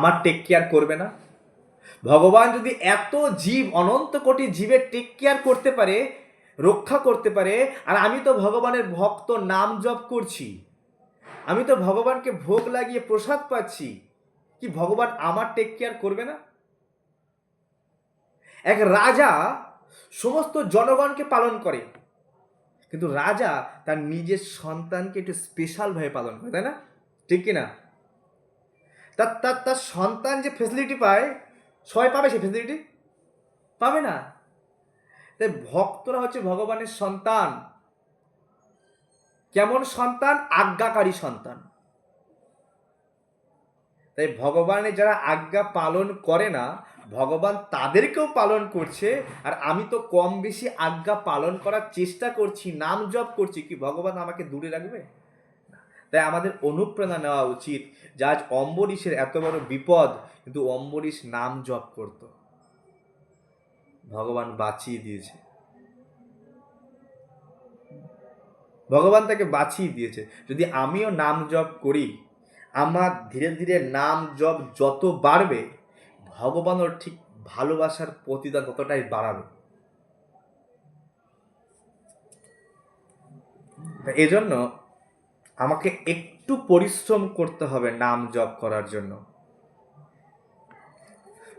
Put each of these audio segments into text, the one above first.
আমার take care করবে না? ভগবান যদি এত জীব, অনন্ত কোটি জীবের টেক কেয়ার করতে পারে, রক্ষা করতে পারে, আর আমি তো ভগবানের ভক্ত, নাম জপ করছি, আমি তো ভগবানকে ভোগ লাগিয়ে প্রসাদ পাচ্ছি, কি ভগবান আমার টেক কেয়ার করবে না? এক রাজা সমস্ত জনগণকে পালন করে, কিন্তু রাজা তার নিজের সন্তানকে একটু স্পেশালভাবে পালন করে, তাই না? ঠিক কিনা? তার তার তার সন্তান যে ফেসিলিটি পায়, সবাই পাবে সে ফেসিলিটি? পাবে না। তাই ভক্তরা হচ্ছে ভগবানের সন্তান। কেমন সন্তান? আজ্ঞাকারী সন্তান। তাই ভগবানের যারা আজ্ঞা পালন করে না, ভগবান তাদেরকেও পালন করছে, আর আমি তো কম বেশি আজ্ঞা পালন করার চেষ্টা করছি, নাম জপ করছি, কি ভগবান আমাকে দূরে রাখবে? তাই আমাদের অনুপ্রেরণা নেওয়া উচিত যে আজ অম্বরীশের এত বড় বিপদ, কিন্তু অম্বরীশ নাম জপ করত, ভগবান বাঁচিয়ে দিয়েছে। ভগবান তাকে বাঁচিয়ে দিয়েছে। যদি আমিও নাম জপ করি, আমার ধীরে ধীরে নাম জপ যত বাড়বে, ভগবানও ঠিক ভালোবাসার প্রতিদান ততটাই বাড়াবে। এজন্য আমাকে একটু পরিশ্রম করতে হবে নাম জপ করার জন্য।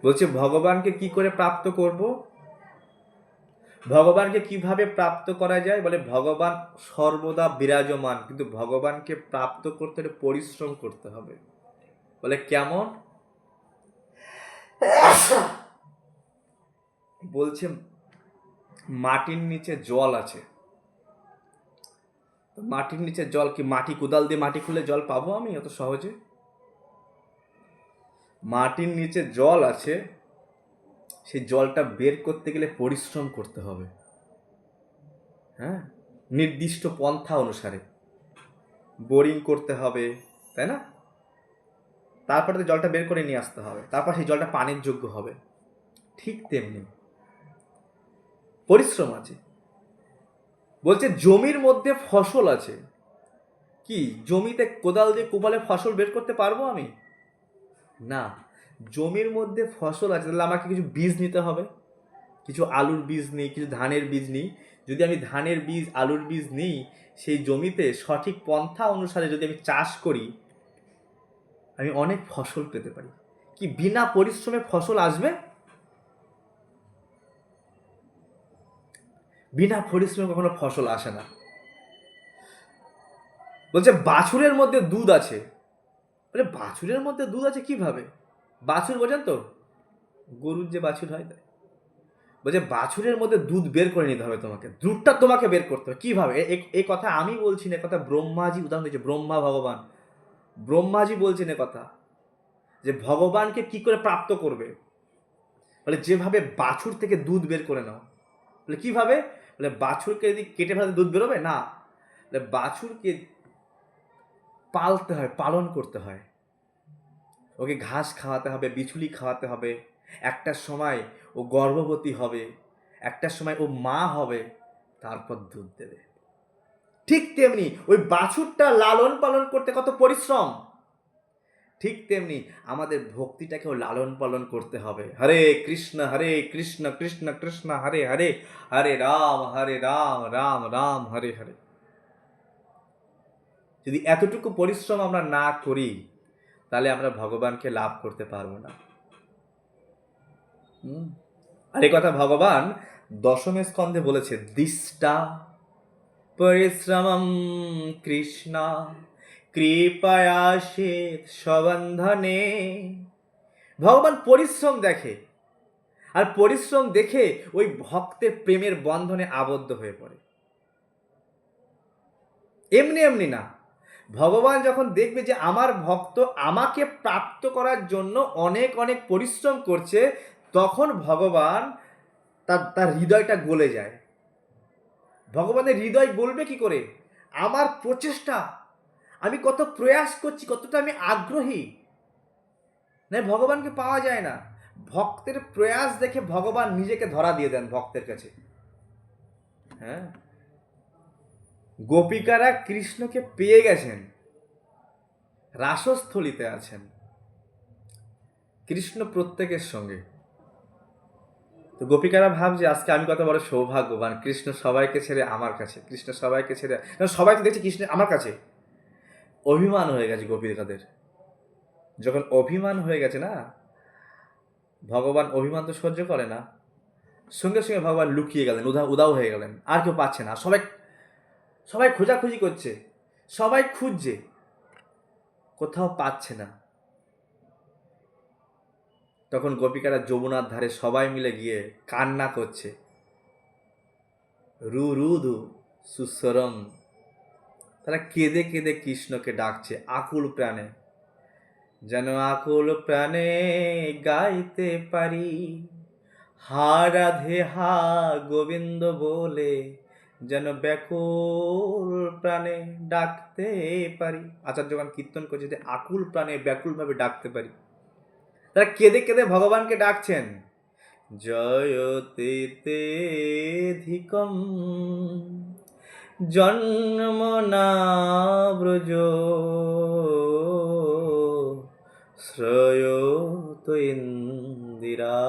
বলছে ভগবানকে কি করে প্রাপ্ত করব? ভগবানকে কিভাবে প্রাপ্ত করা যায়? বলে ভগবান সর্বদা বিরাজমান, কিন্তু ভগবানকে প্রাপ্ত করতে হলে পরিশ্রম করতে হবে। বলে কেমন? বলছে মাটির নিচে জল আছে। মাটির নিচে জল কি মাটি কোদাল দিয়ে মাটি খুলে জল পাবো আমি অত সহজে? মাটির নিচে জল আছে, সেই জলটা বের করতে গেলে পরিশ্রম করতে হবে। হ্যাঁ, নির্দিষ্ট পন্থা অনুসারে বোরিং করতে হবে, তাই না? তারপরে তো জলটা বের করে নিয়ে আসতে হবে, তারপর সেই জলটা পানির যোগ্য হবে। ঠিক তেমনি পরিশ্রম আছে। বলছে জমির মধ্যে ফসল আছে, কি জমিতে কোদাল দিয়ে কোপালে ফসল বের করতে পারবো আমি? না। জমির মধ্যে ফসল আছে, তাহলে আমাকে কিছু বীজ নিতে হবে। কিছু আলুর বীজ নিই, কিছু ধানের বীজ নিই। যদি আমি ধানের বীজ, আলুর বীজ নিই, সেই জমিতে সঠিক পন্থা অনুসারে যদি আমি চাষ করি, আমি অনেক ফসল পেতে পারি। কি বিনা পরিশ্রমে ফসল আসবে? বিনা পরিশ্রমে কখনো ফসল আসে না। বলছে বাছুরের মধ্যে দুধ আছে। বলে বাছুরের মধ্যে দুধ আছে কিভাবে? বাছুর বোঝেন তো, গরুর যে বাছুর হয়, তাই। বলছে বাছুরের মধ্যে দুধ বের করে নিতে হবে, তোমাকে দুধটা তোমাকে বের করতে হবে। কিভাবে? এই কথা আমি বলছি না, কথা ব্রহ্মাজি উদাহরণ দিয়েছে। ব্রহ্মা ভগবান, ব্রহ্মাজি বলছেন কথা, যে ভগবানকে কি করে প্রাপ্ত করবে। বলে যেভাবে বাছুর থেকে দুধ বের করে নাও। বলে কিভাবে? বলে বাছুরকে যদি কেটে ফেলাতে দুধ বেরোবে না। বলে বাছুরকে পালতে হয়, পালন করতে হয়, ওকে ঘাস খাওয়াতে হবে, বিছুলি খাওয়াতে হবে। একটা সময় ও গর্ভবতী হবে, একটা সময় ও মা হবে, তারপর দুধ দেবে। ঠিক তেমনি ওই বাছুরটা লালন পালন করতে কত পরিশ্রম, ঠিক তেমনি আমাদের ভক্তিটাকেও লালন পালন করতে হবে। হরে কৃষ্ণ কৃষ্ণ কৃষ্ণ হরে হরে, হরে রাম রাম রাম হরে হরে। যদি এতটুকু পরিশ্রম আমরা না করি, তাহলে আমরা ভগবানকে লাভ করতে পারবো না। আর এই কথা ভগবান দশম স্কন্ধে বলেছে, দিষ্টা পরিশ্রমম কৃষ্ণ কৃপয়াসিত সবন্ধনে। ভগবান পরিশ্রম দেখে, আর পরিশ্রম দেখে ওই ভক্তের প্রেমের বন্ধনে আবদ্ধ হয়ে পড়ে। এমনি এমনি না, ভগবান যখন দেখবে যে আমার ভক্ত আমাকে প্রাপ্ত করার জন্য অনেক অনেক পরিশ্রম করছে, তখন ভগবান তার হৃদয়টা গলে যায়। ভগবানের হৃদয় গলবে কি করে? আমার প্রচেষ্টা, আমি কত প্রয়াস করছি, কতটা আমি আগ্রহী। না, ভগবানকে পাওয়া যায় না। ভক্তের প্রয়াস দেখে ভগবান নিজেকে ধরা দিয়ে দেন ভক্তের কাছে। হ্যাঁ, গোপিকারা কৃষ্ণকে পেয়ে গেছেন, রাসস্থলিতে আছেন, কৃষ্ণ প্রত্যেকের সঙ্গে। তো গোপিকারা ভাবছে আজকে আমি কত বড় সৌভাগ্যবান, কৃষ্ণ সবাইকে ছেড়ে আমার কাছে, কৃষ্ণ সবাইকে ছেড়ে, সবাই তো দেখছি কৃষ্ণ আমার কাছে। অভিমান হয়ে গেছে গোপিকাদের। যখন অভিমান হয়ে গেছে না, ভগবান অভিমান তো সহ্য করে না, সঙ্গে সঙ্গে ভগবান লুকিয়ে গেলেন, উদাও হয়ে গেলেন, আর কেউ পাচ্ছে না। সবাই সবাই খোঁজাখুঁজি করছে, সবাই খুঁজছে, কোথাও পাচ্ছে না। তখন গোপিকারা যমুনার ধারে সবাই মিলে গিয়ে কান্না করছে, রু রুধু সুস্বরম। তারা কেঁদে কেঁদে কৃষ্ণকে ডাকছে আকুল প্রাণে, যেন আকুল প্রাণে গাইতে পারি, হা রাধে হা গোবিন্দ বলে, যেন ব্যাকুল প্রাণে ডাকতে পারি। আচার্যগণ কীর্তন করছে যে আকুল প্রাণে ব্যাকুলভাবে ডাকতে পারি। তারা কেঁদে কেঁদে ভগবানকে ডাকছেন, জয়তেধিকম জন্ম না ব্রজ শ্রয়ত ইন্দিরা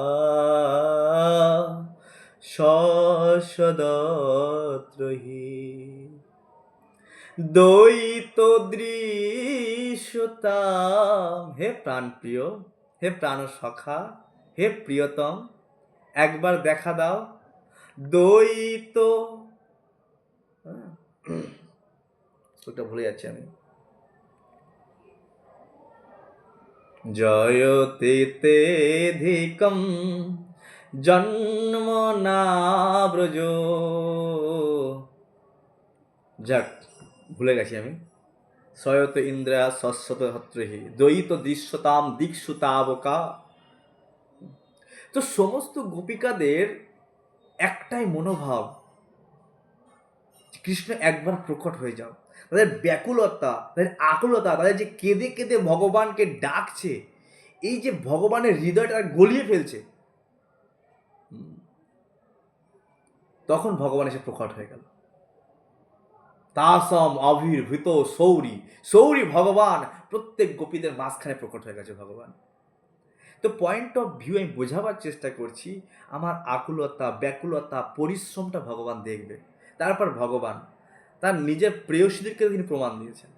সদত্রহি দ্বৈত দৃশ্যতাম। হে প্রাণপ্রিয়, হে প্রাণ সখা, হে প্রিয়তম, একবার দেখা দাও। দ্বৈত, ওটা ভুলে যাচ্ছি আমি। জয়তেধিকম জন্ম না ব্রজ, যাক ভুলে গেছি আমি। সয়ত ইন্দ্রা শশ্বত হত্রহি দ্বৈত দৃশ্যতাম দীক্ষুতাবকা। তো সমস্ত গোপিকাদের একটাই মনোভাব, কৃষ্ণ একবার প্রকট হয়ে যাও। তাদের ব্যাকুলতা, তাদের আকুলতা, তাদের যে কেঁদে কেঁদে ভগবানকে ডাকছে, এই যে ভগবানের হৃদয়টা গলিয়ে ফেলছে, তখন ভগবান এসে প্রকট হয়ে গেল। তাসম আবির্ভূত সৌরী, সৌরী ভগবান প্রত্যেক গোপীদের মাঝখানে প্রকট হয়ে গেছে ভগবান। তো পয়েন্ট অফ ভিউ আমি বোঝাবার চেষ্টা করছি, আমার আকুলতা, ব্যাকুলতা, পরিশ্রমটা ভগবান দেখবে। তারপর ভগবান তার নিজের প্রেয়সীদেরকে তিনি প্রমাণ দিয়েছেন,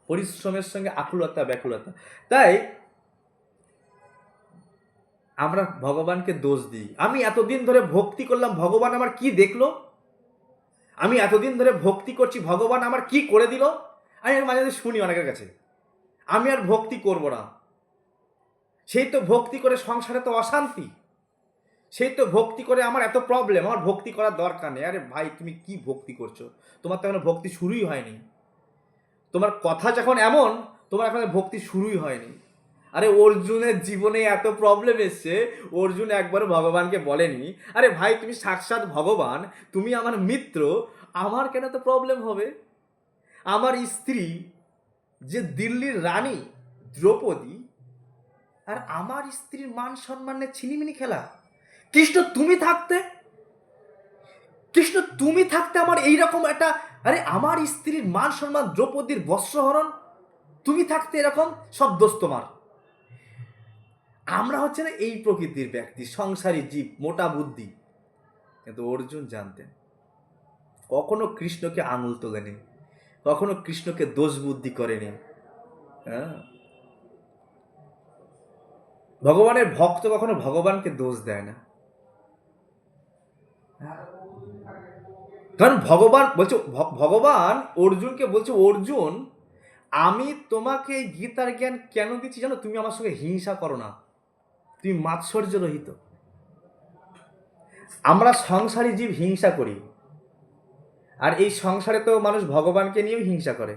পরিশ্রমের সঙ্গে আকুলতা, ব্যাকুলতা। তাই আমরা ভগবানকে দোষ দিই, আমি এতদিন ধরে ভক্তি করলাম, ভগবান আমার কি দেখলো? আমি এতদিন ধরে ভক্তি করছি, ভগবান আমার কি করে দিল? আমি মাঝে মাঝে শুনি অনেকের কাছে, আমি আর ভক্তি করব না, সেই তো ভক্তি করে সংসারে তো অশান্তি, সেই তো ভক্তি করে আমার এত প্রবলেম, আমার ভক্তি করার দরকার নেই। আরে ভাই, তুমি কি ভক্তি করছো? তোমার তো এখন ভক্তি শুরুই হয়নি। তোমার কথা যখন এমন, তোমার এখন ভক্তি শুরুই হয়নি। আরে অর্জুনের জীবনে এত প্রবলেম এসছে, অর্জুন একবারও ভগবানকে বলেনি আরে ভাই তুমি সাক্ষাৎ ভগবান, তুমি আমার মিত্র, আমার কেন তো প্রবলেম হবে? আমার স্ত্রী যে দিল্লির রানী দ্রৌপদী, আর আমার স্ত্রীর মান সম্মানের ছিনিমিনি খেলা। কৃষ্ণ তুমি থাকতে, কৃষ্ণ তুমি থাকতে আমার এইরকম একটা, আরে আমার স্ত্রীর মান সম্মান, দ্রৌপদীর বস্ত্রহরণ, তুমি থাকতে এরকম, সব দোষ তোমার। আমরা হচ্ছে না এই প্রকৃতির ব্যক্তি, সংসারী জীব, মোটা বুদ্ধি। কিন্তু অর্জুন জানতেন, কখনো কৃষ্ণকে আঙুল তোলেনি, কখনো কৃষ্ণকে দোষ বুদ্ধি করেনি। হ্যাঁ, ভগবানের ভক্ত কখনো ভগবানকে দোষ দেয় না। কারণ ভগবান বলছে, ভগবান অর্জুনকে বলছে, অর্জুন আমি তোমাকে গীতার জ্ঞান কেন দিচ্ছি জানো? তুমি আমার সঙ্গে হিংসা করো না, তুমি মাৎসর্য রহিত। আমরা সংসারী জীব হিংসা করি, আর এই সংসারে তো মানুষ ভগবানকে নিয়েও হিংসা করে।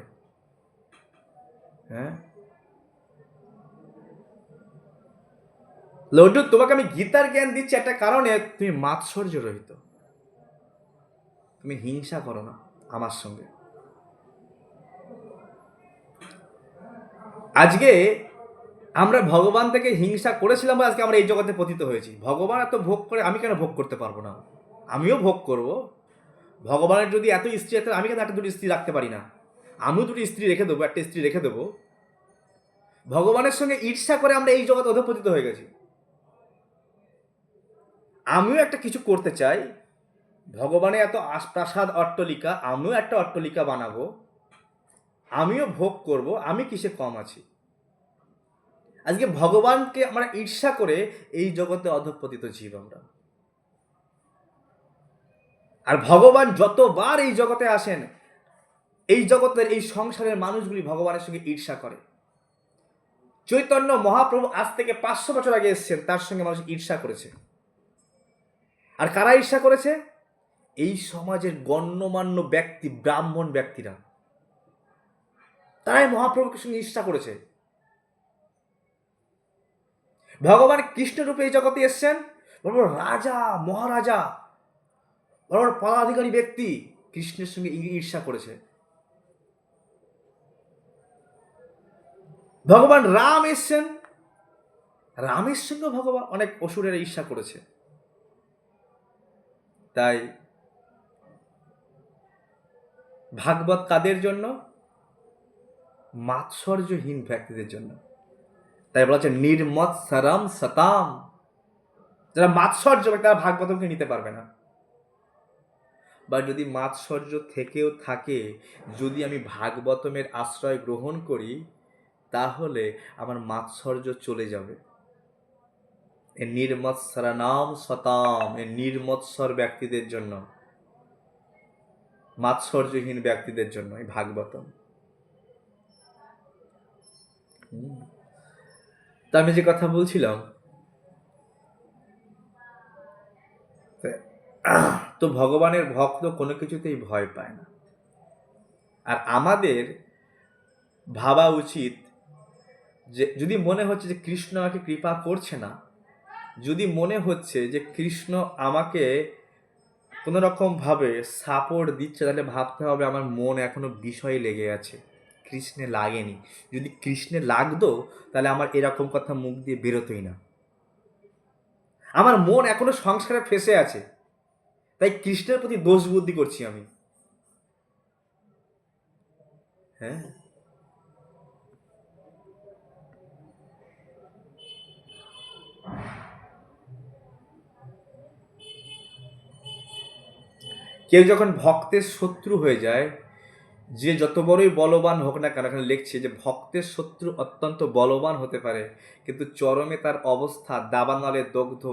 হ্যাঁ, লড্ডু তোমাকে আমি গীতার জ্ঞান দিচ্ছি একটা কারণে, তুমি মাৎসর্য রহিত, তুমি হিংসা করো না আমার সঙ্গে। আজকে আমরা ভগবান থেকে হিংসা করেছিলাম, আজকে আমরা এই জগতে পতিত হয়েছি। ভগবান এত ভোগ করে, আমি কেন ভোগ করতে পারবো না? আমিও ভোগ করব। ভগবানের যদি এত স্ত্রী আছে, আমি কেন একটা দুটি স্ত্রী রাখতে পারি না? আমিও দুটি স্ত্রী রেখে দেবো, একটা স্ত্রী রেখে দেবো। ভগবানের সঙ্গে ঈর্ষা করে আমরা এই জগৎ অধঃপতিত হয়ে গেছি। আমিও একটা কিছু করতে চাই, ভগবানের এত প্রাসাদ অট্টলিকা, আমিও একটা অট্টলিকা বানাবো, আমিও ভোগ করব, আমি কিসে কম আছি? আজকে ভগবানকে আমরা ঈর্ষা করে এই জগতে অধঃপতিত জীব আমরা। আর ভগবান যতবার এই জগতে আসেন, এই জগতের এই সংসারের মানুষগুলি ভগবানের সঙ্গে ঈর্ষা করে। চৈতন্য মহাপ্রভু আজ থেকে 500 বছর আগে এসেছেন, তার সঙ্গে মানুষ ঈর্ষা করেছে। আর কারা ঈর্ষা করেছে? এই সমাজের গণ্যমান্য ব্যক্তি, ব্রাহ্মণ ব্যক্তিরা, তারাই মহাপ্রভুকে সঙ্গে ঈর্ষা করেছে। ভগবান কৃষ্ণ রূপে এই জগতে এসছেন, বড় বড় রাজা মহারাজা, বড় বড় পদাধিকারী ব্যক্তি কৃষ্ণের সঙ্গে ঈর্ষা করেছে। ভগবান রাম এসছেন, রামের সঙ্গে ভগবান অনেক অসুরের ঈর্ষা করেছে। তাই ভাগবত কাদের জন্য? মাৎসর্যহীন ব্যক্তিদের জন্য। তাই বলা হচ্ছে নির্মৎসরম সতাম, যারা মাৎসর্য, তারা ভাগবতমকে নিতে পারবে না। বা যদি মাৎসর্য থেকেও থাকে, যদি আমি ভাগবতমের আশ্রয় গ্রহণ করি, তাহলে আমার মাৎসর্য চলে যাবে। এ নির্মৎসরানাম সতাম, এ নির্মৎসর ব্যক্তিদের জন্য, মাৎসর্যহীন ব্যক্তিদের জন্য এই ভাগবতম। তা আমি যে কথা বলছিলাম, তো ভগবানের ভক্ত কোনো কিছুতেই ভয় পায় না। আর আমাদের ভাবা উচিত যে যদি মনে হচ্ছে যে কৃষ্ণ আমাকে কৃপা করছে না, যদি মনে হচ্ছে যে কৃষ্ণ আমাকে কোনো রকমভাবে সাপোর্ট দিচ্ছে, তাহলে ভাবতে হবে আমার মন এখনো বিষয়ে লেগে আছে, কৃষ্ণে লাগেনি। যদি কৃষ্ণে লাগতো তাহলে আমার এরকম কথা মুখ দিয়ে বেরোতোই না। আমার মন এখনো সংসারে ফেসে আছে, তাই কৃষ্ণের প্রতি দোষ বুদ্ধি করছি আমি। হ্যাঁ, কেউ যখন ভক্তের শত্রু হয়ে যায়, যে যত বড়ই বলবান হোক না কেন, এখানে লিখছে যে ভক্তের শত্রু অত্যন্ত বলবান হতে পারে, কিন্তু চরমে তার অবস্থা দাবানলে দগ্ধ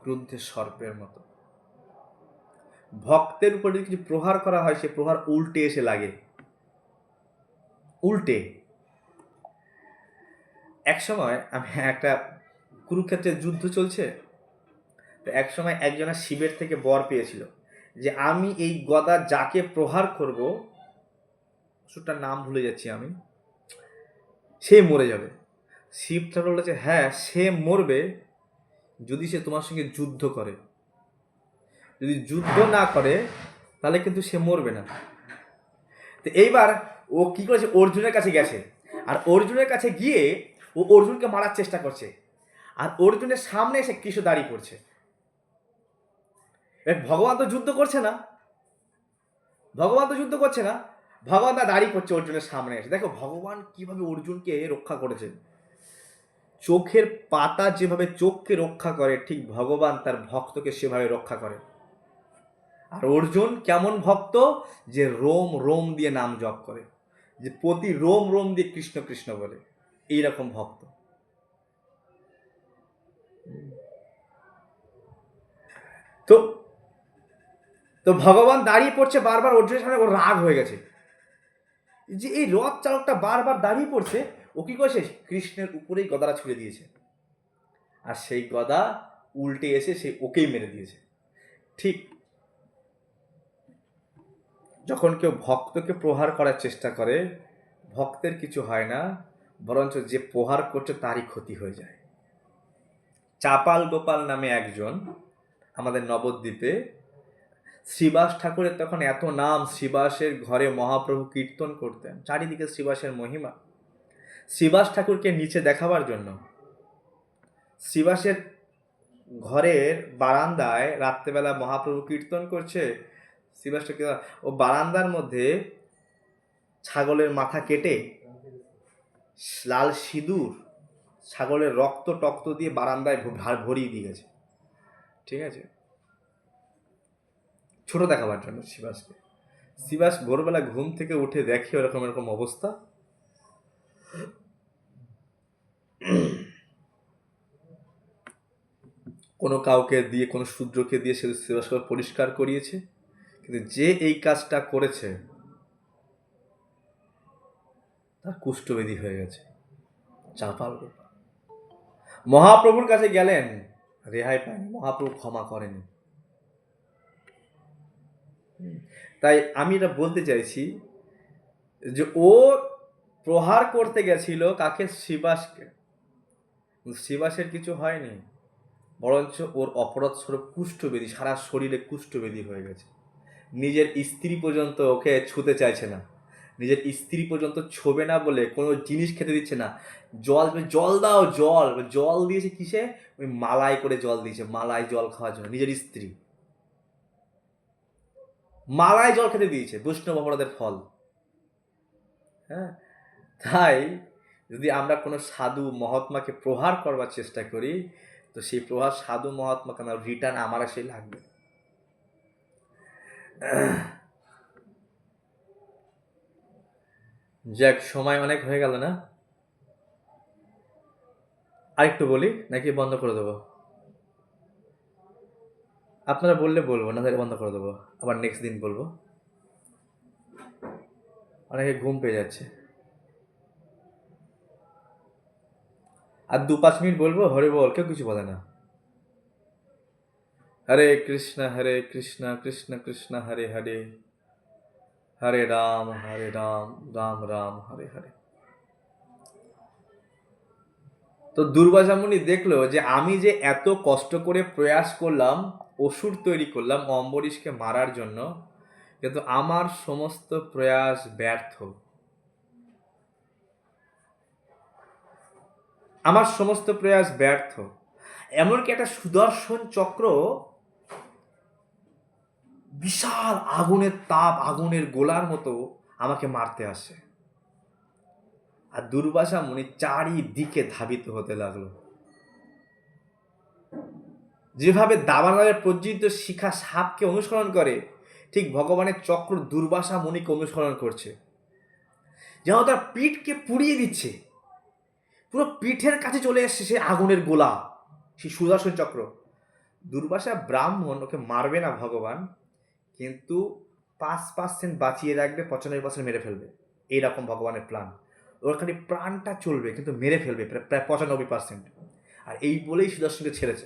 ক্রুদ্ধের সর্পের মতো। ভক্তের উপর যদি কিছু প্রহার করা হয়, সে প্রহার উল্টে এসে লাগে, উল্টে। এক সময় আমি একটা কুরুক্ষেত্রের যুদ্ধ চলছে, তো এক সময় একজনের শিবের থেকে বর পেয়েছিল যে আমি এই গদা যাকে প্রহার করব, সুরটার নাম ভুলে যাচ্ছি আমি, সে মরে যাবে। শিব ঠাকুর বলেছে হ্যাঁ, সে মরবে যদি সে তোমার সঙ্গে যুদ্ধ করে, যদি যুদ্ধ না করে তাহলে কিন্তু সে মরবে না। তো এইবার ও কি করেছে, অর্জুনের কাছে গেছে, আর অর্জুনের কাছে গিয়ে ও অর্জুনকে মারার চেষ্টা করছে, আর অর্জুনের সামনে এসে কৃষ্ণ দাঁড়িয়ে পড়ছে। ভগবান তো যুদ্ধ করছে না, ভগবান তো যুদ্ধ করছে না, ভগবান তা দাঁড়িয়ে পড়ছে অর্জুনের সামনে এসে। দেখো ভগবান কিভাবে অর্জুনকে রক্ষা করেছে। চোখের পাতা যেভাবে চোখকে রক্ষা করে, ঠিক ভগবান তার ভক্তকে সেভাবে রক্ষা করে। আর অর্জুন কেমন ভক্ত, যে রোম রোম দিয়ে নাম জপ করে, যে প্রতি রোম রোম দিয়ে কৃষ্ণ কৃষ্ণ বলে, এইরকম ভক্ত। তো তো ভগবান দাঁড়িয়ে পড়ছে বারবার অর্জুনের সামনে, ওর রাগ হয়ে গেছে যে এই রথ চালকটা বারবার দাঁড়িয়ে পড়ছে, ও কি করেছে, কৃষ্ণের উপরেই গদাটা ছুড়ে দিয়েছে, আর সেই গদা উল্টে এসে সেই ওকেই মেরে দিয়েছে। ঠিক যখন কেউ ভক্তকে প্রহার করার চেষ্টা করে, ভক্তের কিছু হয় না, বরঞ্চ যে প্রহার করছে তারই ক্ষতি হয়ে যায়। চাপাল গোপাল নামে একজন আমাদের নবদ্বীপে, শ্রীবাস ঠাকুরের তখন এত নাম, শ্রীবাসের ঘরে মহাপ্রভু কীর্তন করতেন, চারিদিকে শ্রীবাসের মহিমা। শ্রীবাস ঠাকুরকে নিচে দেখাবার জন্য শ্রীবাসের ঘরের বারান্দায় রাত্রেবেলা মহাপ্রভু কীর্তন করছে, শ্রীবাস ঠাকুর ও বারান্দার মধ্যে ছাগলের মাথা কেটে লাল সিঁদুর, ছাগলের রক্ত টক্ত দিয়ে বারান্দায় ভরিয়ে দিয়ে গেছে। ঠিক আছে, ছোট দেখাবার জন্য শিবাসকে। শিবাস ভোরবেলা ঘুম থেকে উঠে দেখে ওরকম এরকম অবস্থা। কোনো কাউকে দিয়ে, কোনো শূদ্রকে দিয়ে সে শিবাসকে পরিষ্কার করিয়েছে, কিন্তু যে এই কাজটা করেছে তার কুষ্ঠবেদী হয়ে গেছে। চাপাল গোপাল মহাপ্রভুর কাছে গেলেন, রেহাই পায়নি, মহাপ্রভু ক্ষমা করেনি। তাই আমি এটা বলতে চাইছি যে ও প্রহার করতে গেছিল কাকে? শিবাসকে। শিবাসের কিছু হয়নি, বরঞ্চ ওর অপরাধ স্বরূপ কুষ্ঠবেদী, সারা শরীরে কুষ্ঠবেদী হয়ে গেছে। নিজের স্ত্রী পর্যন্ত ওকে ছুতে চাইছে না, নিজের স্ত্রী পর্যন্ত ছোবে না বলে কোনো জিনিস খেতে দিচ্ছে না। জল দাও, জল দিয়েছে কিসে? ওই মালাই করে জল দিয়েছে, মালাই জল খাওয়ার জন্য। নিজের স্ত্রী মালাই জল খেতে দিয়েছে, বৈষ্ণব অপরাধের ফল। হ্যাঁ, তাই যদি আমরা কোনো সাধু মহাত্মাকে প্রহার করবার চেষ্টা করি, তো সেই প্রহার সাধু মহাত্মাকে না রিটার্ন আমার সেই লাগবে। যাক, সময় অনেক হয়ে গেল না? আরেকটু বলি নাকি বন্ধ করে দেবো? আপনারা বললে বলবো, না তাহলে বন্ধ করে দেবো, আবার নেক্সট দিন বলবো। অনেকে ঘুম পেয়ে যাচ্ছে। আর 2-5 মিনিট বলবো, হরে বল, কেউ কিছু বলে না। হরে কৃষ্ণ কৃষ্ণ কৃষ্ণ হরে হরে, হরে রাম রাম রাম হরে হরে। তো দুর্বাসা মুনি দেখলো যে আমি যে এত কষ্ট করে প্রয়াস করলাম, অসুর তৈরি করলাম অম্বরীশকে মারার জন্য, কিন্তু আমার সমস্ত প্রয়াস ব্যর্থ। আমার সমস্ত প্রয়াস ব্যর্থ। এমনকি একটা সুদর্শন চক্র বিশাল আগুনের তাপ, আগুনের গোলার মতো আমাকে মারতে আসে। আর দুর্বাসা মুনি চারিদিকে ধাবিত হতে লাগলো। যেভাবে দাবানলের প্রজ্জিত শিখা সাপকে অনুসরণ করে, ঠিক ভগবানের চক্র দুর্বাসা মুনিকে অনুসরণ করছে। যেন তার পিঠকে পুড়িয়ে দিচ্ছে, পুরো পিঠের কাছে চলে এসছে সে আগুনের গোলা, সেই সুদর্শন চক্র। দুর্বাসা ব্রাহ্মণ, ওকে মারবে না ভগবান, কিন্তু 5% বাঁচিয়ে রাখবে, 95% মেরে ফেলবে। এইরকম ভগবানের প্ল্যান। ওর খালি প্রাণটা চলবে, কিন্তু মেরে ফেলবে প্রায় 95%। আর এই বলেই সুদর্শনকে ছেড়েছে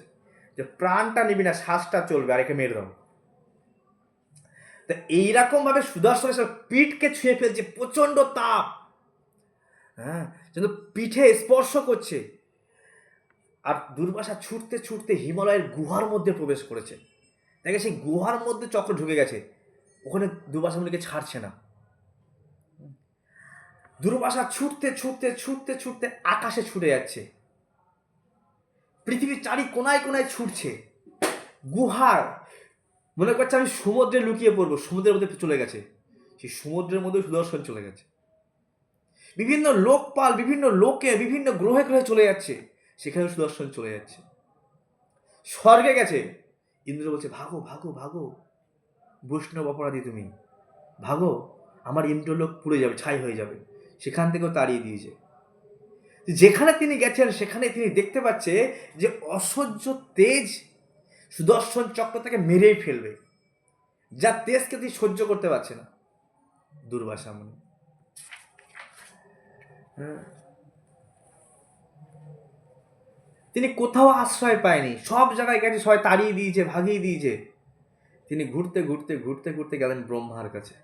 যে প্রাণটা নিবি না, শ্বাসটা চলবে, আর একে মেরে দাও। তা এইরকম ভাবে সুদর্শনের পিঠকে ছুঁয়ে ফেলছে, প্রচন্ড তাপ, হ্যাঁ, যেন পিঠে স্পর্শ করছে। আর দুর্বাসা ছুটতে ছুটতে হিমালয়ের গুহার মধ্যে প্রবেশ করেছে। দেখে সেই গুহার মধ্যে চক্র ঢুকে গেছে, ওখানে দুর্বাসা মুনিকে ছাড়ছে না। দুর্বাসা ছুটতে ছুটতে ছুটতে ছুটতে আকাশে ছুটে যাচ্ছে, পৃথিবীর চারি কোনায় কোনায় ছুটছে। গুহার মনে করছে আমি সমুদ্রে লুকিয়ে পড়বো, সমুদ্রের মধ্যে চলে গেছে। সেই সমুদ্রের মধ্যে সুদর্শন চলে গেছে। বিভিন্ন লোকপাল, বিভিন্ন লোকে, বিভিন্ন গ্রহে গ্রহে চলে যাচ্ছে, সেখানে সুদর্শন চলে যাচ্ছে। স্বর্গে গেছে, ইন্দ্র বলছে ভাগো ভাগো ভাগো, বৈষ্ণব অপরাধী তুমি, ভাগো, আমার ইন্দ্রলোক পুড়ে যাবে, ছাই হয়ে যাবে। সেখান থেকেও তাড়িয়ে দিয়েছে। যেখানে তিনি গেছেন সেখানে তিনি দেখতে পাচ্ছে যে অসহ্য তেজ, সুদর্শন চক্র তাকে মেরেই ফেলবে, যা তেজকে তিনি সহ্য করতে পারছে না দুর্বাসা মুনি। তিনি কোথাও আশ্রয় পায়নি, সব জায়গায় গেছে, সবাই তাড়িয়ে দিয়েছে, ভাগিয়ে দিয়েছে। তিনি ঘুরতে ঘুরতে ঘুরতে ঘুরতে গেলেন ব্রহ্মার কাছে।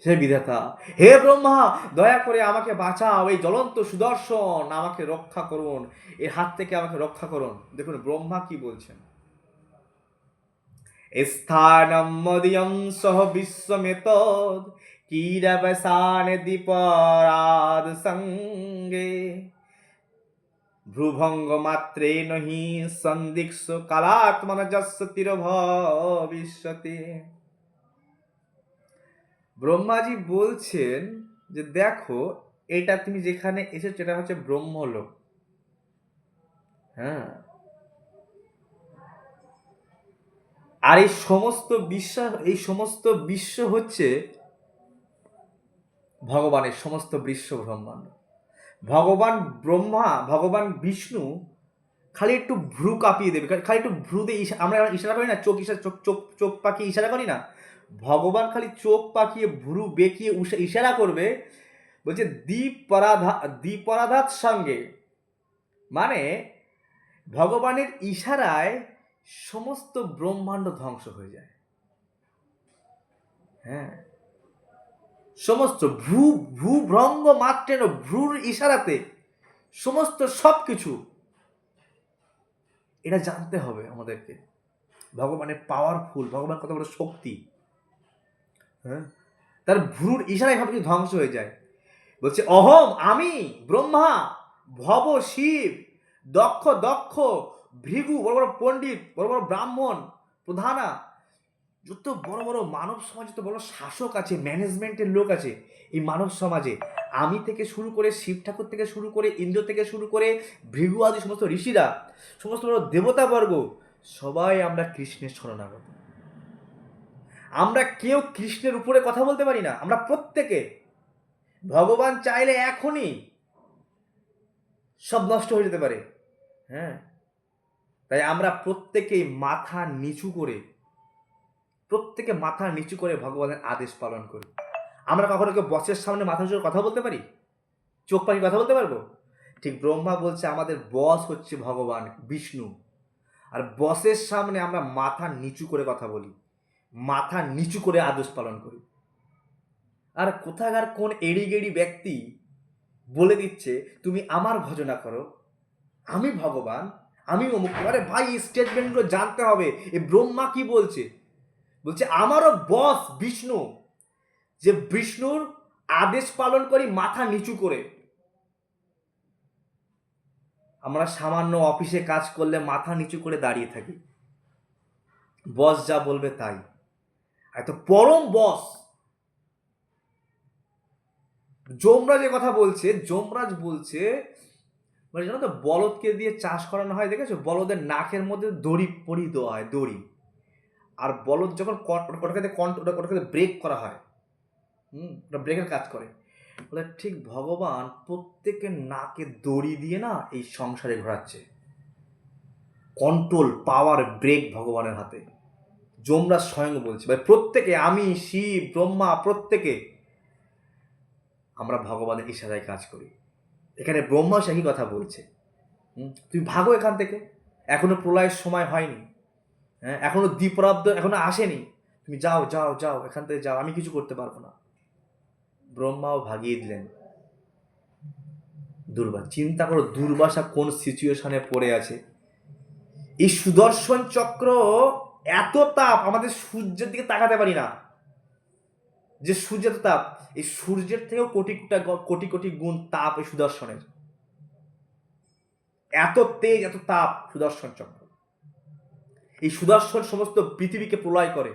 হে বিধাতা, হে ব্রহ্মা, দয়া করে আমাকে বাঁচাও, এই জ্বলন্ত সুদর্শন আমাকে রক্ষা করুন, এর হাত থেকে আমাকে রক্ষা করুন। দেখুন ব্রহ্মা কি বলছেন, স্থানম মদিয়ম সহ বিশ্বমেতদ কিরবসান দীপরাদ সঙ্গে ভ্রুভঙ্গ মাত্রে নহি সন্দিক্ষ কালাত্মন যস্য তীর ভবিষ্যতি। ব্রহ্মাজি বলছেন যে দেখো, এটা তুমি যেখানে এসেছো এটা হচ্ছে ব্রহ্মলোক। হ্যাঁ, আর এই সমস্ত বিশ্ব হচ্ছে ভগবানের সমস্ত বিশ্ব ব্রহ্মাণ্ড। ভগবান ব্রহ্মা, ভগবান বিষ্ণু খালি একটু ভ্রু কাঁপিয়ে দেবে, খালি একটু ভ্রুতে আমরা ইশারা করি না, চোখ ইশারা, চোখ চোখ চোখ পাকিয়ে ইশারা করি না, ভগবান খালি চোখ পাকিয়ে ভ্রু বেঁকিয়ে ইশারা করবে, বলছে দ্বিপরাধাত সঙ্গে, মানে ভগবানের ইশারায় সমস্ত ব্রহ্মাণ্ড ধ্বংস হয়ে যায়। হ্যাঁ, সমস্ত ভ্রঙ্গ মাত্রের ভ্রুর ইশারাতে সমস্ত সব কিছু, এটা জানতে হবে আমাদেরকে। ভগবানের পাওয়ারফুল, ভগবান কত বড় শক্তি। হ্যাঁ, তার ভ্রুর ইশারায় সব কিছু ধ্বংস হয়ে যায়। বলছে অহম, আমি ব্রহ্মা, ভব শিব, দক্ষ দক্ষ, ভৃগু বড় বড় পণ্ডিত, বড় বড় ব্রাহ্মণ প্রধানা, যত বড় বড় মানব সমাজে, যত বড় শাসক আছে, ম্যানেজমেন্টের লোক আছে এই মানব সমাজে, আমি থেকে শুরু করে, শিব ঠাকুর থেকে শুরু করে, ইন্দ্র থেকে শুরু করে, ভৃগু আদি সমস্ত ঋষিরা, সমস্ত বড় দেবতাবর্গ, সবাই আমরা কৃষ্ণের শরণাগত। আমরা কেউ কৃষ্ণের উপরে কথা বলতে পারি না। আমরা প্রত্যেকে, ভগবান চাইলে এখনই সব নষ্ট হয়ে যেতে পারে। হ্যাঁ, তাই আমরা প্রত্যেকেই মাথা নিচু করে, প্রত্যেকে মাথা নিচু করে ভগবানের আদেশ পালন করি। আমরা কখনো কেউ বসের সামনে মাথা নিচু কথা বলতে পারি? চোখ পাখি কথা বলতে পারবো? ঠিক ব্রহ্মা বলছে আমাদের বস হচ্ছে ভগবান বিষ্ণু, আর বসের সামনে আমরা মাথা নিচু করে কথা বলি, মাথা নিচু করে আদেশ পালন করি। আর কোথাকার কোন এড়িগেড়ি ব্যক্তি বলে দিচ্ছে তুমি আমার ভজনা করো, আমি ভগবান, আমি অমুক। আরে ভাই, এই স্টেটমেন্টগুলো জানতে হবে। এই ব্রহ্মা কি বলছে? বলছে আমারও বস বিষ্ণু, যে বিষ্ণুর আদেশ পালন করি মাথা নিচু করে। আমরা সামান্য অফিসে কাজ করলে মাথা নিচু করে দাঁড়িয়ে থাকি, বস যা বলবে তাই। এত পরম বস যমরাজের কথা বলছে, যমরাজ বলছে, মানে জানো তো বলদকে দিয়ে চাষ করানো হয়, দেখেছো? বলদের নাকের মধ্যে দড়ি পরিয়ে দেওয়া হয়, দড়ি। আর বলদ যখন ওটাকে ব্রেক করা হয়, ওটা ব্রেকের কাজ করে। বলে ঠিক ভগবান প্রত্যেকের নাকে দড়ি দিয়ে না এই সংসারে ঘোরাচ্ছে। কন্ট্রোল, পাওয়ার, ব্রেক ভগবানের হাতে। যমরাজ স্বয়ং বলছে ভাই, প্রত্যেকে, আমি শিব ব্রহ্মা প্রত্যেকে আমরা ভগবানের ইশারায় কাজ করি। এখানে ব্রহ্মা সেই কথা বলছে, তুই ভাগো এখান থেকে, এখনো প্রলয়ের সময় হয়নি, হ্যাঁ, এখনো দ্বিপ্রাব্দ এখনো আসেনি, তুমি যাও যাও যাও, এখান থেকে যাও, আমি কিছু করতে পারবো না। ব্রহ্মাও ভাগিয়ে দিলেন। চিন্তা করো দুর্বাসা কোন সিচুয়েশনে পড়ে আছে। এই সুদর্শন চক্র এত তাপ, আমাদের সূর্যের দিকে তাকাতে পারি না, যে সূর্যের তাপ, এই সূর্যের থেকেও কোটি কোটি গুণ তাপ এই সুদর্শনের। এত তেজ, এত তাপ সুদর্শন চক্র। এই সুদর্শন সমস্ত পৃথিবীকে প্রলয় করে।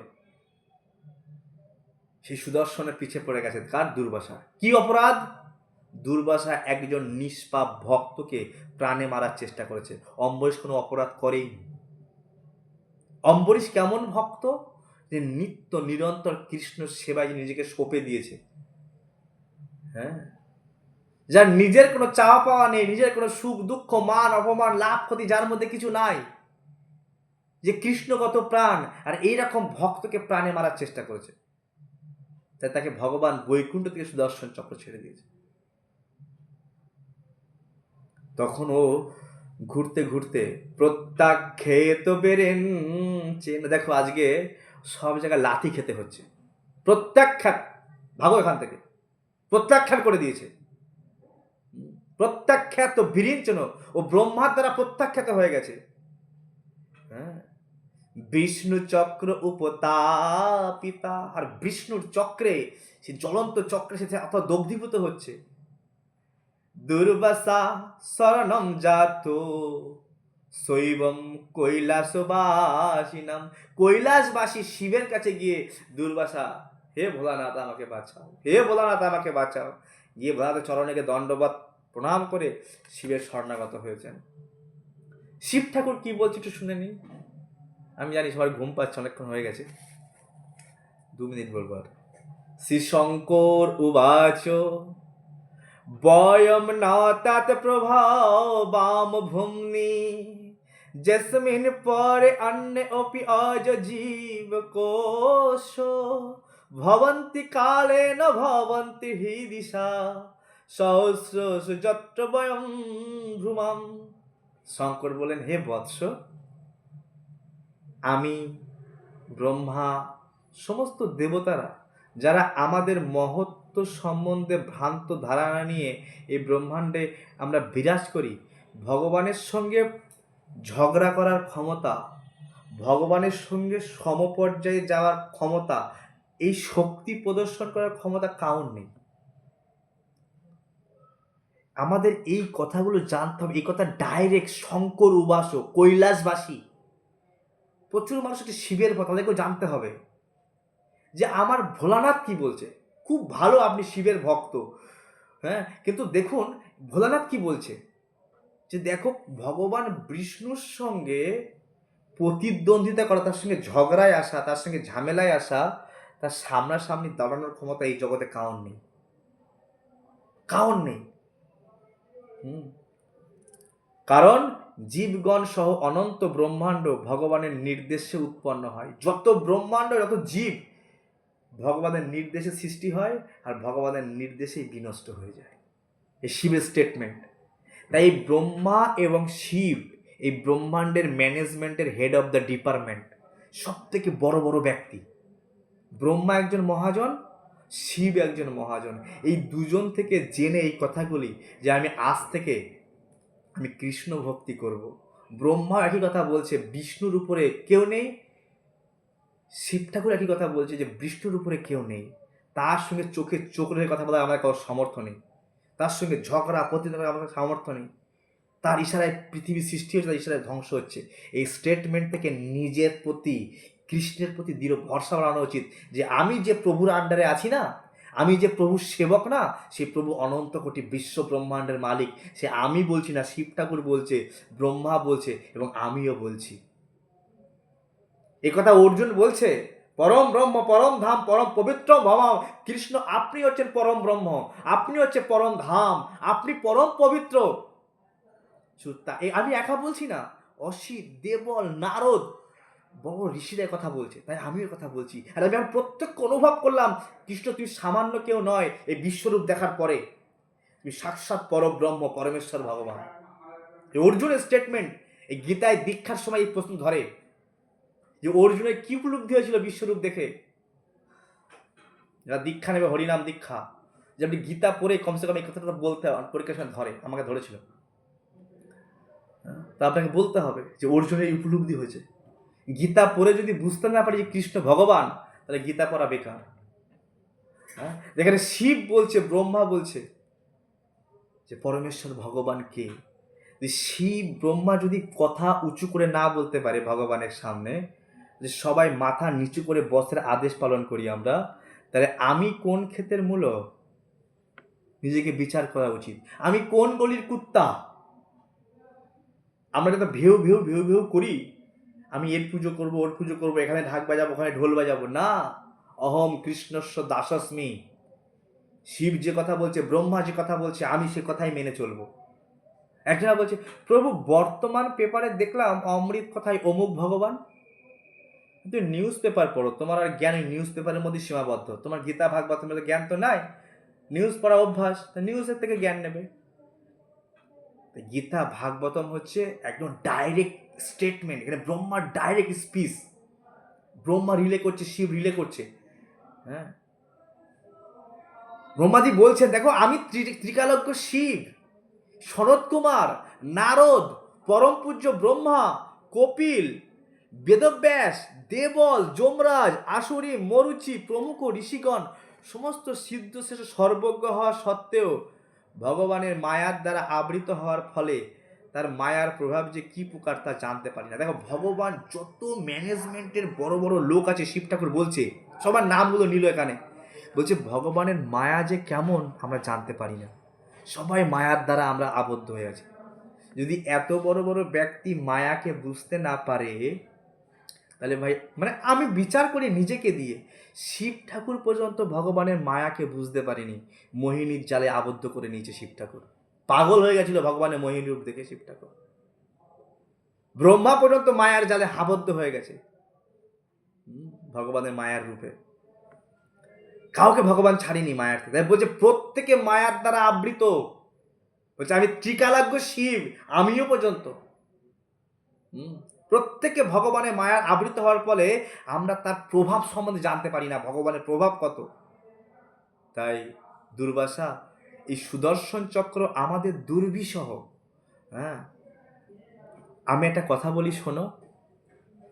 সেই সুদর্শনের পিছে পড়ে গেছে কার? দুর্বাসা। কি অপরাধ? দুর্বাসা একজন নিষ্পাপ ভক্তকে প্রাণে মারার চেষ্টা করেছে। অম্বরীশ কোনো অপরাধ করেই। অম্বরীশ কেমন ভক্ত, যে নিত্য নিরন্তর কৃষ্ণ সেবায় নিজেকে সঁপে দিয়েছে। হ্যাঁ, যার নিজের কোনো চাওয়া পাওয়া নেই, নিজের কোনো সুখ দুঃখ মান অপমান লাভ ক্ষতি যার মধ্যে কিছু নাই, যে কৃষ্ণগত প্রাণ, আর এইরকম ভক্তকে প্রাণে মারার চেষ্টা করেছে। তাই তাকে ভগবান বৈকুণ্ঠ থেকে সুদর্শন চক্র ছেড়ে দিয়েছে। তখন ও ঘুরতে ঘুরতে প্রত্যাখ্যেত বেরেন, দেখো আজকে সব জায়গায় লাথি খেতে হচ্ছে। প্রত্যাখ্যাত, ভাগো এখান থেকে, প্রত্যাখ্যান করে দিয়েছে। প্রত্যাখ্যাত বিরিঞ্চন, ও ব্রহ্মার দ্বারা প্রত্যাখ্যাত হয়ে গেছে। হ্যাঁ, বিষ্ণু চক্র উপতাপিতা, আর বিষ্ণুর চক্রে, সে জ্বলন্ত চক্রে সে অথবা দগ্ধীভূত হচ্ছে। দুর্বাসা শরণম জাত শৈবম কৈলাসবাসিনাম, কৈলাসবাসী শিবের কাছে গিয়ে দুর্বাসা, হে ভোলানাথ আমাকে বাঁচাও, হে ভোলানাথ আমাকে বাঁচাও, গিয়ে ভোলানাথের চরণে গিয়ে দণ্ডবাদ প্রণাম করে শিবের শরণাগত হয়েছেন। শিব ঠাকুর কি বলছে একটু শুনে নিন। আমি জানি সবার ঘুম পাচ্ছে, অনেকক্ষণ হয়ে গেছে, 2 মিনিট বলবো আর। শ্রী শঙ্কর উবাচ বয়ম ন তৎ প্রভাবাম ভূম্নি যস্মিন পরে অন্য অপি অজ জীব কোশ ভবন্তি কালে ন ভবন্তি হি দিশা সহস্র সুযত্র বয়ম ভ্রুমাম। শঙ্কর বলেন, হে বৎস, আমি, ব্রহ্মা, সমস্ত দেবতারা যারা আমাদের মহত্ব সম্বন্ধে ভ্রান্ত ধারণা নিয়ে এই ব্রহ্মাণ্ডে আমরা বিরাজ করি, ভগবানের সঙ্গে ঝগড়া করার ক্ষমতা, ভগবানের সঙ্গে সমপর্যায়ে যাওয়ার ক্ষমতা, এই শক্তি প্রদর্শন করার ক্ষমতা কাউর নেই। আমাদের এই কথাগুলো জানতে হবে। এই কথা ডাইরেক্ট শঙ্কর উবাস কৈলাসবাসী প্রচুর মানুষ হচ্ছে শিবের কথা, তাদেরকেও জানতে হবে যে আমার ভোলানাথ কি বলছে। খুব ভালো আপনি শিবের ভক্ত, হ্যাঁ, কিন্তু দেখুন ভোলানাথ কি বলছে, যে দেখো ভগবান বিষ্ণুর সঙ্গে প্রতিদ্বন্দ্বিতা করা, তার সঙ্গে ঝগড়ায় আসা, তার সঙ্গে ঝামেলায় আসা, তার সামনাসামনি দাঁড়ানোর ক্ষমতা এই জগতে কাউর নেই, কাউর নেই। কারণ জীবগণ সহ অনন্ত ব্রহ্মাণ্ড ভগবানের নির্দেশে উৎপন্ন হয়। যত ব্রহ্মাণ্ড, যত জীব ভগবানের নির্দেশে সৃষ্টি হয়, আর ভগবানের নির্দেশেই বিনষ্ট হয়ে যায়। এই শিবের স্টেটমেন্ট। তাই ব্রহ্মা এবং শিব এই ব্রহ্মাণ্ডের ম্যানেজমেন্টের হেড অফ দ্য ডিপার্টমেন্ট, সব থেকে বড় বড় ব্যক্তি। ব্রহ্মা একজন মহাজন, শিব একজন মহাজন। এই দুজন থেকে জেনে এই কথাগুলি যে আমি আজ থেকে আমি কৃষ্ণ ভক্তি করব। ব্রহ্মা একই কথা বলছে, বিষ্ণুর উপরে কেউ নেই। শিব ঠাকুর একই কথা বলছে যে বিষ্ণুর উপরে কেউ নেই। তার সঙ্গে চোখে চোখ রেখে কথা বলার আমার কারোর সামর্থ্য নেই, তার সঙ্গে ঝগড়া প্রতিদ্বন্দ্বিতা আমার সামর্থ্য নেই। তার ইশারায় পৃথিবী সৃষ্টি হচ্ছে, তার ইশারায় ধ্বংস হচ্ছে। এই স্টেটমেন্ট থেকে নিজের প্রতি, কৃষ্ণের প্রতি দৃঢ় ভরসা বাড়ানো উচিত যে আমি যে প্রভুর আন্ডারে আছি না, আমি যে প্রভুর সেবক না, সেই প্রভু অনন্ত কোটি বিশ্ব ব্রহ্মাণ্ডের মালিক। সে আমি বলছি না, শিব ঠাকুর বলছে, ব্রহ্মা বলছে, এবং আমিও বলছি। এ কথা অর্জুন বলছে, পরম ব্রহ্ম, পরম ধাম, পরম পবিত্র ভবাম। কৃষ্ণ আপনি হচ্ছেন পরম ব্রহ্ম, আপনি হচ্ছে পরম ধাম, আপনি পরম পবিত্র। আমি একা বলছি না, অসিত, দেবল, নারদ, বড় ঋষিরা কথা বলছে, তাই আমিও কথা বলছি। আর আমি প্রত্যক্ষ অনুভব করলাম, কৃষ্ণ তুই সামান্য কেউ নয়। এই বিশ্বরূপ দেখার পরে তুমি সাক্ষাৎ পরব্রহ্ম, পরমেশ্বর ভগবান। অর্জুনের স্টেটমেন্ট এই গীতায় দীক্ষার সময় এই প্রশ্ন ধরে যে অর্জুনের কি উপলব্ধি হয়েছিল বিশ্বরূপ দেখে। যারা দীক্ষা নেবে, হরিনাম দীক্ষা, যে আপনি গীতা পড়ে কমসে কম এই কথাটা বলতে পরীক্ষার সময় ধরে, আমাকে ধরেছিল, তা আপনাকে বলতে হবে যে অর্জুনের উপলব্ধি হয়েছে। গীতা পড়ে যদি বুঝতে না পারি যে কৃষ্ণ ভগবান, তাহলে গীতা পড়া বেকার। হ্যাঁ, যেখানে শিব বলছে, ব্রহ্মা বলছে যে পরমেশ্বর ভগবান কে, যে শিব ব্রহ্মা যদি কথা উঁচু করে না বলতে পারে ভগবানের সামনে, যে সবাই মাথা নিচু করে বসের আদেশ পালন করি আমরা, তাহলে আমি কোন ক্ষেতের মূলো, নিজেকে বিচার করা উচিত। আমি কোন গলির কুত্তা? আমরা তো ভেউ ভেউ ভেউ ভেউ করি, আমি এর পুজো করব, ওর পুজো করব, এখানে ঢাক বাজাবো, ওখানে ঢোল বাজাবো না। অহম কৃষ্ণস্য দাসস্মি। শিব যে কথা বলছে, ব্রহ্মা যে কথা বলছে, আমি সে কথাই মেনে চলবো। একজনা বলছে, প্রভু বর্তমান পেপারে দেখলাম অমৃত কথায় অমুক ভগবান। কিন্তু নিউজ পেপার পড়ো, তোমার আর জ্ঞান নিউজ পেপারের মধ্যে সীমাবদ্ধ। তোমার গীতা ভাগবতের মধ্যে জ্ঞান তো নাই, নিউজ পড়া অভ্যাস, তা নিউজের থেকে জ্ঞান নেবে। গীতা ভাগবতম হচ্ছে একদম ডাইরেক্ট স্টেটমেন্ট, এখানে ব্রহ্মার ডাইরেক্ট স্পিচ। ব্রহ্মা রিলে করছে, শিব রিলে করছে। হ্যাঁ, ব্রহ্মাজি বলছেন, দেখো আমি ত্রিকালজ্ঞ শিব, শরৎ কুমার, নারদ, পরম পূজ্য ব্রহ্মা, কপিল, বেদব্যাস, দেবল, যমরাজ, আসুরি, মরুচি প্রমুখ ঋষিগণ সমস্ত সিদ্ধশ্রেষ্ঠ সর্বজ্ঞ হওয়া সত্ত্বেও ভগবানের মায়ার দ্বারা আবৃত হওয়ার ফলে তার মায়ার প্রভাব যে কি প্রকার তা জানতে পারি না। দেখো ভগবান যত ম্যানেজমেন্টের বড় বড় লোক আছে, শিব ঠাকুর বলছে, সবার নামগুলো নিল এখানে, বলছে ভগবানের মায়া যে কেমন আমরা জানতে পারি না, সবাই মায়ার দ্বারা আমরা আবদ্ধ হয়ে আছি। যদি এত বড় বড় ব্যক্তি মায়াকে বুঝতে না পারে, তাহলে ভাই মানে আমি বিচার করি নিজেকে দিয়ে, শিব ঠাকুর পর্যন্ত ভগবানের মায়াকে বুঝতে পারিনি, মোহিনীর জালে আবদ্ধ করে নিয়েছে শিব ঠাকুর। পাগল হয়ে গেছিল ভগবানের মোহিনী রূপ দেখে শিব ঠাকুর। ব্রহ্মা পর্যন্ত মায়ার জালে আবদ্ধ হয়ে গেছে ভগবানের মায়ার রূপে। কাউকে ভগবান ছাড়িনি মায়ার থেকে। বলছে প্রত্যেকে মায়ার দ্বারা আবৃত। বলছে আমি ত্রিকালাজ্ঞ শিব, আমিও পর্যন্ত। প্রত্যেকে ভগবানের মায়ার আবৃত হওয়ার ফলে আমরা তার প্রভাব সম্বন্ধে জানতে পারি না, ভগবানের প্রভাব কত। তাই দুর্বাসা এই সুদর্শন চক্র আমাদের দুর্বিষহ। হ্যাঁ, আমি একটা কথা বলি শোনো,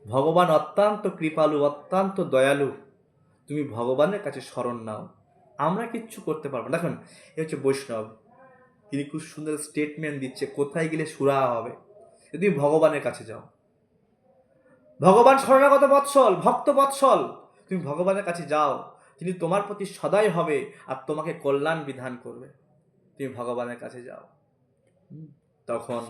ভগবান অত্যন্ত কৃপালু, অত্যন্ত দয়ালু। তুমি ভগবানের কাছে শরণ নাও, আমরা কিচ্ছু করতে পারবো না। দেখুন, এ হচ্ছে বৈষ্ণব, তিনি খুব সুন্দর স্টেটমেন্ট দিচ্ছে কোথায় গেলে সুরা হবে। তুমি ভগবানের কাছে যাও, ভগবান শরণাগত বৎসল, ভক্ত বৎসল, তুমি ভগবানের কাছে যাও, তিনি তোমার প্রতি সদয় হবে আর তোমাকে কল্যাণ বিধান করবে। তুমি ভগবানের কাছে যাও। তখন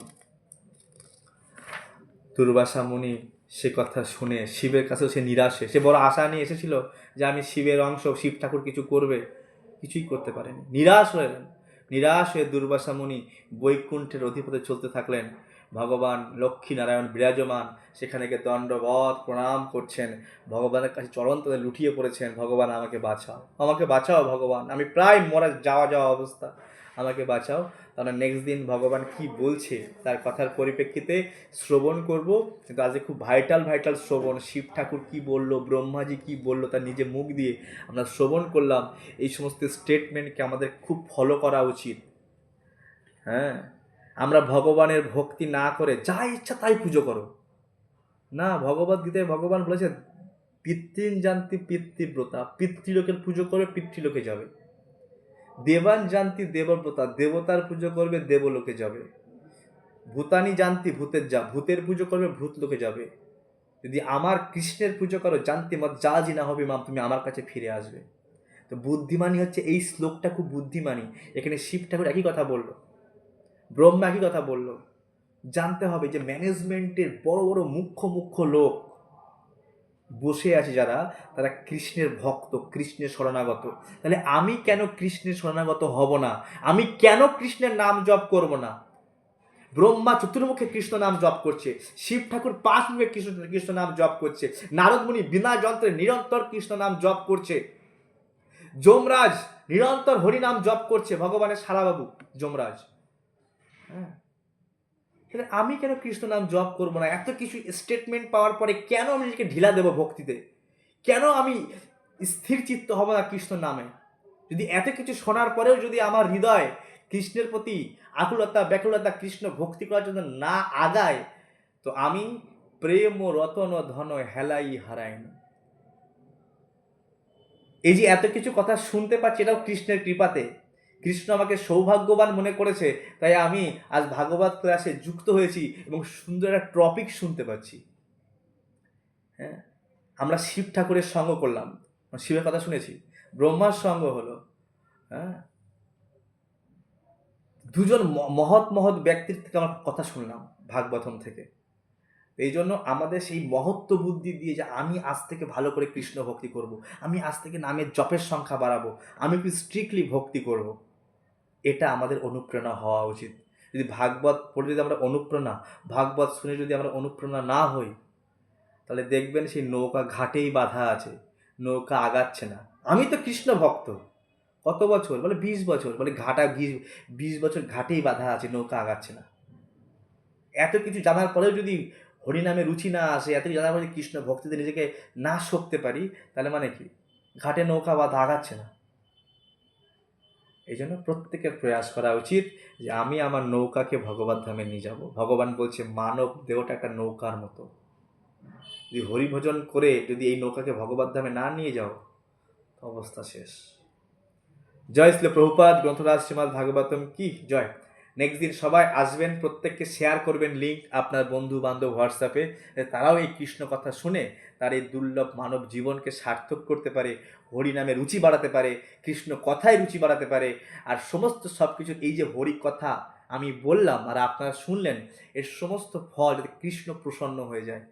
দুর্বাসা মুনি সে কথা শুনে শিবের কাছেও সে নিরাশ হয়ে, সে বড় আশা নিয়ে এসেছিল যে আমি শিবের অংশ, শিব ঠাকুর কিছু করবে, কিছুই করতে পারেনি। নিরাশ হয়ে দুর্বাসা মুনি বৈকুণ্ঠের অধিপতি চলতে থাকলেন। ভগবান লক্ষ্মী নারায়ণ বিরাজমান, সেখানে গিয়ে দণ্ডবত প্রণাম করছেন, ভগবানের কাছে চরণ তলে লুটিয়ে পড়েছেন, ভগবান আমাকে বাঁচাও, আমাকে বাঁচাও ভগবান, আমি প্রায় মরা যাওয়া অবস্থা, আমাকে বাঁচাও। তাহলে নেক্সট দিন ভগবান কি বলছে তার কথার পরিপ্রেক্ষিতে শ্রবণ করব। কিন্তু আজকে খুব ভাইটাল শ্রবণ, শিব ঠাকুর কি বলল, ব্রহ্মাজি কি বলল, তার নিজে মুখ দিয়ে আমরা শ্রবণ করলাম। এই সমস্ত স্টেটমেন্টকে আমাদের খুব ফলো করা উচিত। হ্যাঁ, আমরা ভগবানের ভক্তি না করে যা ইচ্ছা তাই পুজো করো না। ভগবদ গীতায় ভগবান বলেছে পিতৃন জানতি পিতৃব্রতা, পিতৃলোকের পুজো করবে পিতৃলোকে যাবে। দেবান জানতি দেবব্রতা, দেবতার পুজো করবে দেবলোকে যাবে। ভূতানি জানতি ভূতের পুজো করবে ভূত লোকে যাবে। যদি আমার কৃষ্ণের পুজো করো জানতি মত যা জি না হবে মাম, তুমি আমার কাছে ফিরে আসবে। তো বুদ্ধিমানী হচ্ছে এই শ্লোকটা খুব বুদ্ধিমানী। এখানে শিব ঠাকুর একই কথা বলল, ব্রহ্মা একই কথা বলল। জানতে হবে যে ম্যানেজমেন্টের বড় বড় মুখ্য লোক বসে আছে যারা, তারা কৃষ্ণের ভক্ত, কৃষ্ণের শরণাগত। তাহলে আমি কেন কৃষ্ণের শরণাগত হব না? আমি কেন কৃষ্ণের নাম জপ করব না? ব্রহ্মা চতুর্মুখে কৃষ্ণ নাম জপ করছে, শিব ঠাকুর 5 মুখে কৃষ্ণ নাম জপ করছে, নারদ মুনি বিনা যন্ত্রে নিরন্তর কৃষ্ণ নাম জপ করছে, যমরাজ নিরন্তর হরি নাম জপ করছে, ভগবানের শালাবাবু যমরাজ। হ্যাঁ, আমি কেন কৃষ্ণ নাম জপ করবো না? এত কিছু স্টেটমেন্ট পাওয়ার পরে কেন আমি নিজেকে ঢিলা দেবো ভক্তিতে? কেন আমি স্থির চিত্ত হব না কৃষ্ণ নামে? যদি এত কিছু শোনার পরেও যদি আমার হৃদয় কৃষ্ণের প্রতি আকুলতা ব্যাকুলতা, কৃষ্ণ ভক্তি করার জন্য না আগায়, তো আমি প্রেম রতন ধন হেলাই হারাইন। এই যে এত কিছু কথা শুনতে পাচ্ছি, এটাও কৃষ্ণের কৃপাতে। কৃষ্ণ আমাকে সৌভাগ্যবান মনে করেছে, তাই আমি আজ ভাগবত ক্লাসে যুক্ত হয়েছি এবং সুন্দর একটা টপিক শুনতে পাচ্ছি। হ্যাঁ, আমরা শিব ঠাকুরের সঙ্গ করলাম, শিবের কথা শুনেছি, ব্রহ্মার সঙ্গ হলো। হ্যাঁ, দুজন মহৎ ব্যক্তির থেকে আমরা কথা শুনলাম ভাগবতম থেকে। এই জন্য আমাদের সেই মহত্ব বুদ্ধি দিয়ে যে আমি আজ থেকে ভালো করে কৃষ্ণ ভক্তি করব, আমি আজ থেকে নামের জপের সংখ্যা বাড়াবো, আমি একটু স্ট্রিক্টলি ভক্তি করব, এটা আমাদের অনুপ্রেরণা হওয়া উচিত। যদি ভাগবত পড়ে যদি আমরা ভাগবত শুনে যদি আমরা অনুপ্রেরণা না হই, তাহলে দেখবেন সেই নৌকা ঘাটেই বাধা আছে, নৌকা আগাচ্ছে না। আমি তো কৃষ্ণ ভক্ত, কত বছর বলে 20 বছর, বলে 20 বছর ঘাটেই বাধা আছে, নৌকা আগাচ্ছে না। এত কিছু জানার পরেও যদি হরিনামে রুচি না আসে, এত কিছু জানার পরে কৃষ্ণ ভক্তিতে নিজেকে না সঁপতে পারি, তাহলে মানে কি? ঘাটে নৌকা বাধা আগাচ্ছে না। এই জন্য প্রত্যেকের প্রয়াস করা উচিত যে আমি আমার নৌকাকে ভগবত ধামে নিয়ে যাব। ভগবান বলছে মানব দেহটা একটা নৌকার মতো, যদি হরিভজন করে যদি এই নৌকাকে ভগবত ধামে না নিয়ে যাও, অবস্থা শেষ। জয় শ্রী প্রভুপাদ, গ্রন্থরাজ শ্রীমদ্ ভাগবতম কি জয়। নেক্সট দিন সবাই আসবেন, প্রত্যেককে শেয়ার করবেন লিঙ্ক আপনার বন্ধু বান্ধব হোয়াটসঅ্যাপে, তারাও এই কৃষ্ণ কথা শুনে তার এই দুর্লভ মানব জীবনকে সার্থক করতে পারে, হরিনামে রুচি বাড়াতে পারে, কৃষ্ণ কথায় রুচি বাড়াতে পারে। আর সমস্ত সব কিছু এই যে হরি কথা আমি বললাম আর আপনারা শুনলেন, এর সমস্ত ফল যাতে কৃষ্ণ প্রসন্ন হয়ে যায়,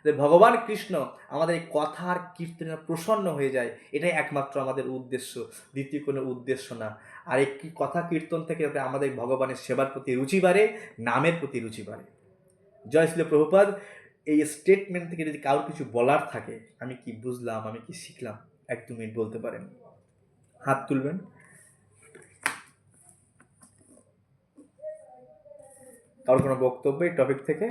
ভগবান কৃষ্ণ আমাদের এই কথার কীর্তনে প্রসন্ন হয়ে যায়, এটাই একমাত্র আমাদের উদ্দেশ্য, দ্বিতীয় কোনো উদ্দেশ্য না। আর এই কথা কীর্তন থেকে যাতে আমাদের ভগবানের সেবার প্রতি রুচি বাড়ে, নামের প্রতি রুচি বাড়ে। জয় শ্রী প্রভুপাদ। এই স্টেটমেন্ট থেকে যদি কারোর কিছু বলার থাকে, আমি কি বুঝলাম, আমি কি শিখলাম, 1-2 মিনিট বলতে পারেন, হাত তুলবেন। কারোর কোনো বক্তব্য এই টপিক থেকে?